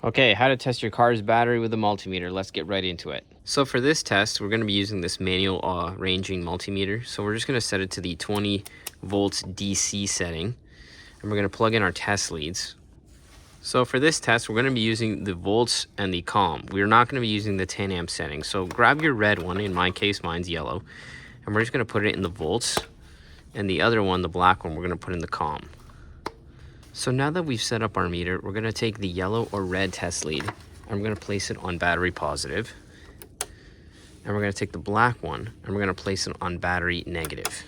Okay, how to test your car's battery with a multimeter. Let's get right into it. So for this test, we're going to be using this manual ranging multimeter. So we're just going to set it to the 20 volts DC setting. And we're going to plug in our test leads. So for this test, we're going to be using the volts and the comm. We're not going to be using the 10 amp setting. So grab your red one, in my case, mine's yellow. And we're just going to put it in the volts. And the other one, the black one, we're going to put in the comm. So now that we've set up our meter, we're going to take the yellow or red test lead and we're going to place it on battery positive. And we're going to take the black one and we're going to place it on battery negative.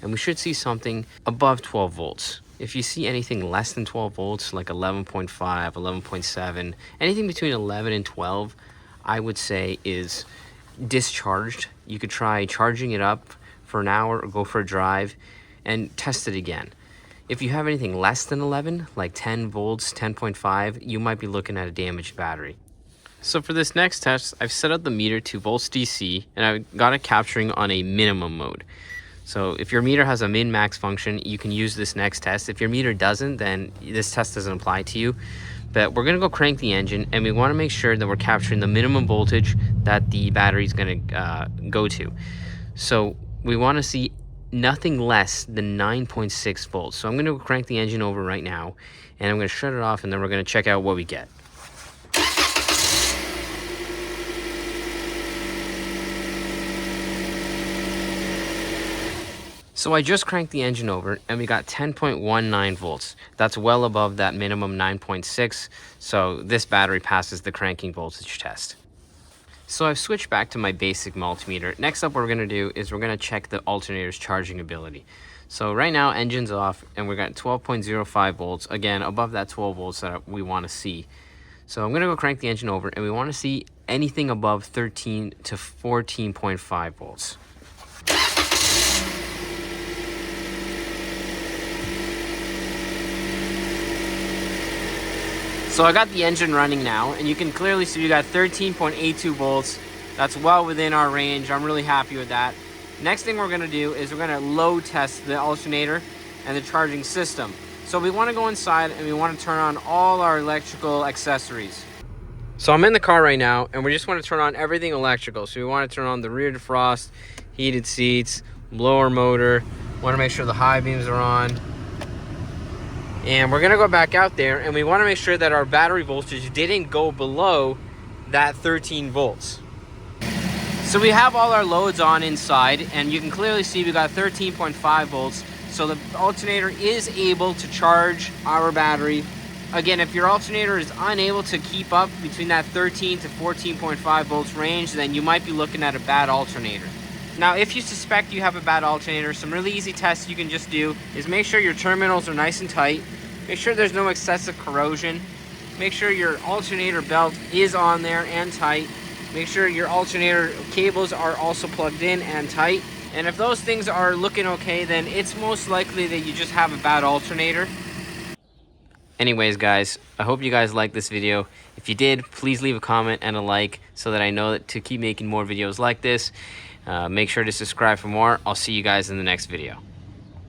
And we should see something above 12 volts. If you see anything less than 12 volts, like 11.5, 11.7, anything between 11 and 12, I would say is discharged. You could try charging it up for an hour or go for a drive and test it again. If you have anything less than 11, like 10 volts, 10.5, you might be looking at a damaged battery. So for this next test, I've set up the meter to volts DC and I've got it capturing on a minimum mode. So if your meter has a min-max function, you can use this next test. If your meter doesn't, then this test doesn't apply to you. But we're gonna go crank the engine and we wanna make sure that we're capturing the minimum voltage that the battery is gonna go to. So we wanna see nothing less than 9.6 volts. So I'm going to crank the engine over right now and I'm going to shut it off and then we're going to check out what we get. So I just cranked the engine over and we got 10.19 volts. That's well above that minimum 9.6. So this battery passes the cranking voltage test. So I've switched back to my basic multimeter. Next up, what we're gonna do is we're gonna check the alternator's charging ability. So right now, engine's off and we're got 12.05 volts, again, above that 12 volts that we wanna see. So I'm gonna go crank the engine over and we wanna see anything above 13 to 14.5 volts. So I got the engine running now, and you can clearly see we got 13.82 volts. That's well within our range. I'm really happy with that. Next thing we're gonna do is we're gonna load test the alternator and the charging system. So we wanna go inside and we wanna turn on all our electrical accessories. So I'm in the car right now, and we just wanna turn on everything electrical. So we wanna turn on the rear defrost, heated seats, blower motor, wanna make sure the high beams are on. And we're gonna go back out there and we wanna make sure that our battery voltage didn't go below that 13 volts. So we have all our loads on inside and you can clearly see we got 13.5 volts. So the alternator is able to charge our battery. Again, if your alternator is unable to keep up between that 13 to 14.5 volts range, then you might be looking at a bad alternator. Now, if you suspect you have a bad alternator, some really easy tests you can just do is make sure your terminals are nice and tight. Make sure there's no excessive corrosion. Make sure your alternator belt is on there and tight. Make sure your alternator cables are also plugged in and tight. And if those things are looking okay, then it's most likely that you just have a bad alternator. Anyways, guys, I hope you guys liked this video. If you did, please leave a comment and a like so that I know to keep making more videos like this. Make sure to subscribe for more. I'll see you guys in the next video.